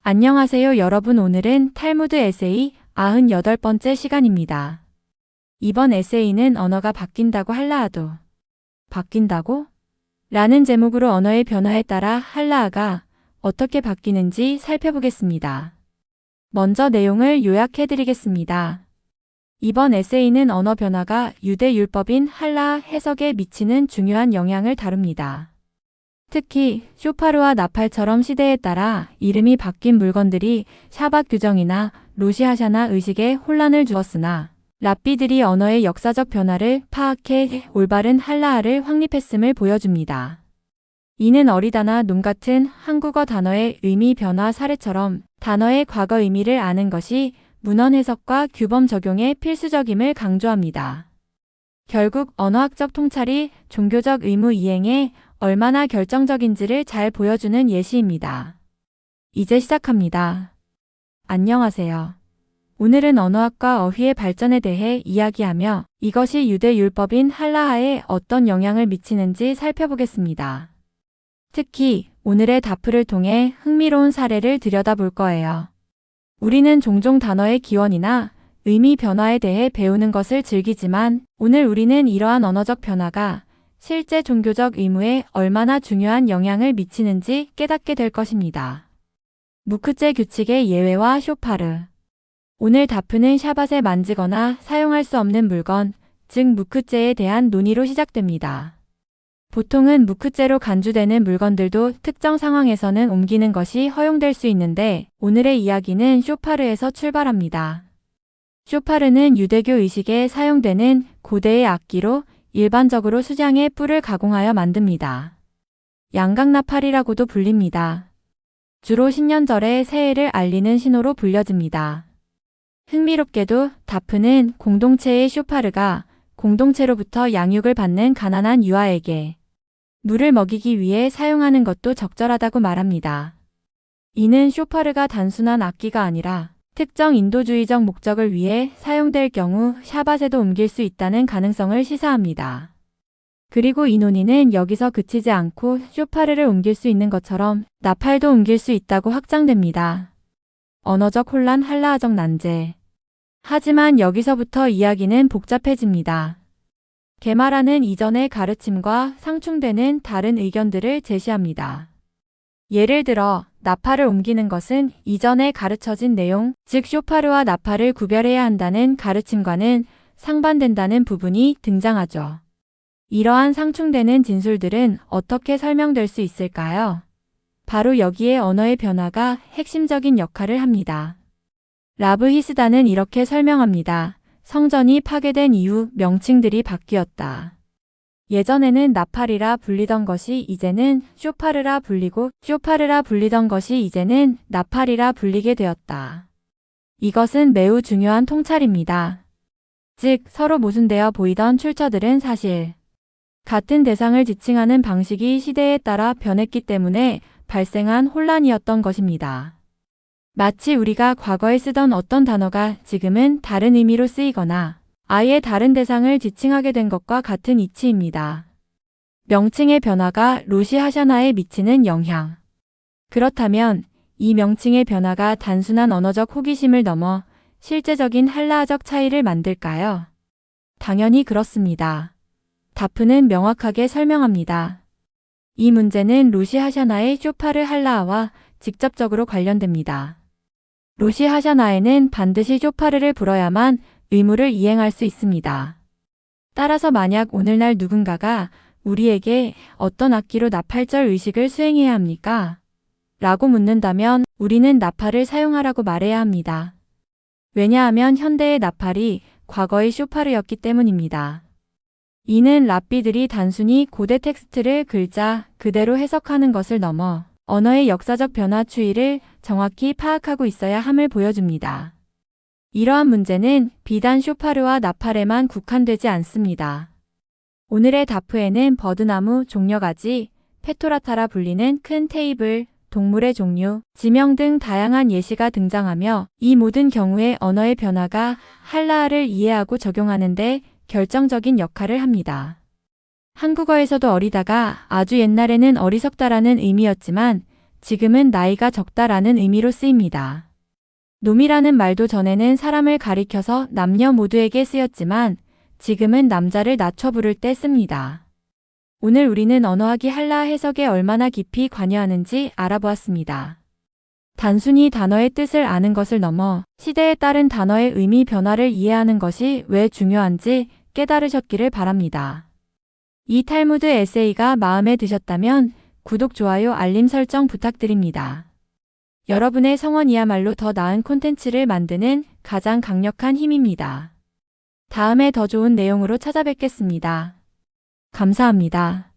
안녕하세요 여러분. 오늘은 탈무드 에세이 98번째 시간입니다. 이번 에세이는 언어가 바뀐다고 할라아도 바뀐다고? 라는 제목으로 언어의 변화에 따라 할라아가 어떻게 바뀌는지 살펴보겠습니다. 먼저 내용을 요약해드리겠습니다. 이번 에세이는 언어 변화가 유대 율법인 할라아 해석에 미치는 중요한 영향을 다룹니다. 특히 쇼파르와 나팔처럼 시대에 따라 이름이 바뀐 물건들이 샤밧 규정이나 로시 하샤나 의식에 혼란을 주었으나 랍비들이 언어의 역사적 변화를 파악해 올바른 할라아를 확립했음을 보여줍니다. 이는 어리다나 놈 같은 한국어 단어의 의미 변화 사례처럼 단어의 과거 의미를 아는 것이 문헌 해석과 규범 적용에 필수적임을 강조합니다. 결국 언어학적 통찰이 종교적 의무 이행에 얼마나 결정적인지를 잘 보여주는 예시입니다. 이제 시작합니다. 안녕하세요. 오늘은 언어학과 어휘의 발전에 대해 이야기하며 이것이 유대 율법인 할라아에 어떤 영향을 미치는지 살펴보겠습니다. 특히 오늘의 다프를 통해 흥미로운 사례를 들여다볼 거예요. 우리는 종종 단어의 기원이나 의미 변화에 대해 배우는 것을 즐기지만 오늘 우리는 이러한 언어적 변화가 실제 종교적 의무에 얼마나 중요한 영향을 미치는지 깨닫게 될 것입니다. 무크제 규칙의 예외와 쇼파르. 오늘 다프는 샤밧에 만지거나 사용할 수 없는 물건, 즉 무크제에 대한 논의로 시작됩니다. 보통은 무크제로 간주되는 물건들도 특정 상황에서는 옮기는 것이 허용될 수 있는데 오늘의 이야기는 쇼파르에서 출발합니다. 쇼파르는 유대교 의식에 사용되는 고대의 악기로 일반적으로 수장의 뿔을 가공하여 만듭니다. 양각나팔이라고도 불립니다. 주로 신년절에 새해를 알리는 신호로 불려집니다. 흥미롭게도 다프는 공동체의 쇼파르가 공동체로부터 양육을 받는 가난한 유아에게 물을 먹이기 위해 사용하는 것도 적절하다고 말합니다. 이는 쇼파르가 단순한 악기가 아니라 특정 인도주의적 목적을 위해 사용될 경우 샤밧에도 옮길 수 있다는 가능성을 시사합니다. 그리고 이 논의는 여기서 그치지 않고 쇼파르를 옮길 수 있는 것처럼 나팔도 옮길 수 있다고 확장됩니다. 언어적 혼란, 할라아적 난제. 하지만 여기서부터 이야기는 복잡해집니다. 게마라는 이전의 가르침과 상충되는 다른 의견들을 제시합니다. 예를 들어 나팔을 옮기는 것은 이전에 가르쳐진 내용, 즉 쇼파르와 나팔을 구별해야 한다는 가르침과는 상반된다는 부분이 등장하죠. 이러한 상충되는 진술들은 어떻게 설명될 수 있을까요? 바로 여기에 언어의 변화가 핵심적인 역할을 합니다. 라브 히스다는 이렇게 설명합니다. 성전이 파괴된 이후 명칭들이 바뀌었다. 예전에는 나팔이라 불리던 것이 이제는 쇼파르라 불리고 쇼파르라 불리던 것이 이제는 나팔이라 불리게 되었다. 이것은 매우 중요한 통찰입니다. 즉 서로 모순되어 보이던 출처들은 사실 같은 대상을 지칭하는 방식이 시대에 따라 변했기 때문에 발생한 혼란이었던 것입니다. 마치 우리가 과거에 쓰던 어떤 단어가 지금은 다른 의미로 쓰이거나 아예 다른 대상을 지칭하게 된 것과 같은 이치입니다. 명칭의 변화가 로시 하샤나에 미치는 영향. 그렇다면 이 명칭의 변화가 단순한 언어적 호기심을 넘어 실제적인 할라아적 차이를 만들까요? 당연히 그렇습니다. 다프는 명확하게 설명합니다. 이 문제는 로시 하샤나의 쇼파르 할라아와 직접적으로 관련됩니다. 로시 하샤나에는 반드시 쇼파르를 불어야만 의무를 이행할 수 있습니다. 따라서 만약 오늘날 누군가가 우리에게 어떤 악기로 나팔절 의식을 수행해야 합니까? 라고 묻는다면 우리는 나팔을 사용하라고 말해야 합니다. 왜냐하면 현대의 나팔이 과거의 쇼파르였기 때문입니다. 이는 랍비들이 단순히 고대 텍스트를 글자 그대로 해석하는 것을 넘어 언어의 역사적 변화 추이를 정확히 파악하고 있어야 함을 보여줍니다. 이러한 문제는 비단 쇼파르와 나팔에만 국한되지 않습니다. 오늘의 다프에는 버드나무, 종려가지, 페토라타라 불리는 큰 테이블, 동물의 종류, 지명 등 다양한 예시가 등장하며 이 모든 경우에 언어의 변화가 할라아를 이해하고 적용하는 데 결정적인 역할을 합니다. 한국어에서도 어리다가 아주 옛날에는 어리석다라는 의미였지만 지금은 나이가 적다라는 의미로 쓰입니다. 놈이라는 말도 전에는 사람을 가리켜서 남녀 모두에게 쓰였지만 지금은 남자를 낮춰 부를 때 씁니다. 오늘 우리는 언어학이 한라 해석에 얼마나 깊이 관여하는지 알아보았습니다. 단순히 단어의 뜻을 아는 것을 넘어 시대에 따른 단어의 의미 변화를 이해하는 것이 왜 중요한지 깨달으셨기를 바랍니다. 이 탈무드 에세이가 마음에 드셨다면 구독, 좋아요, 알림 설정 부탁드립니다. 여러분의 성원이야말로 더 나은 콘텐츠를 만드는 가장 강력한 힘입니다. 다음에 더 좋은 내용으로 찾아뵙겠습니다. 감사합니다.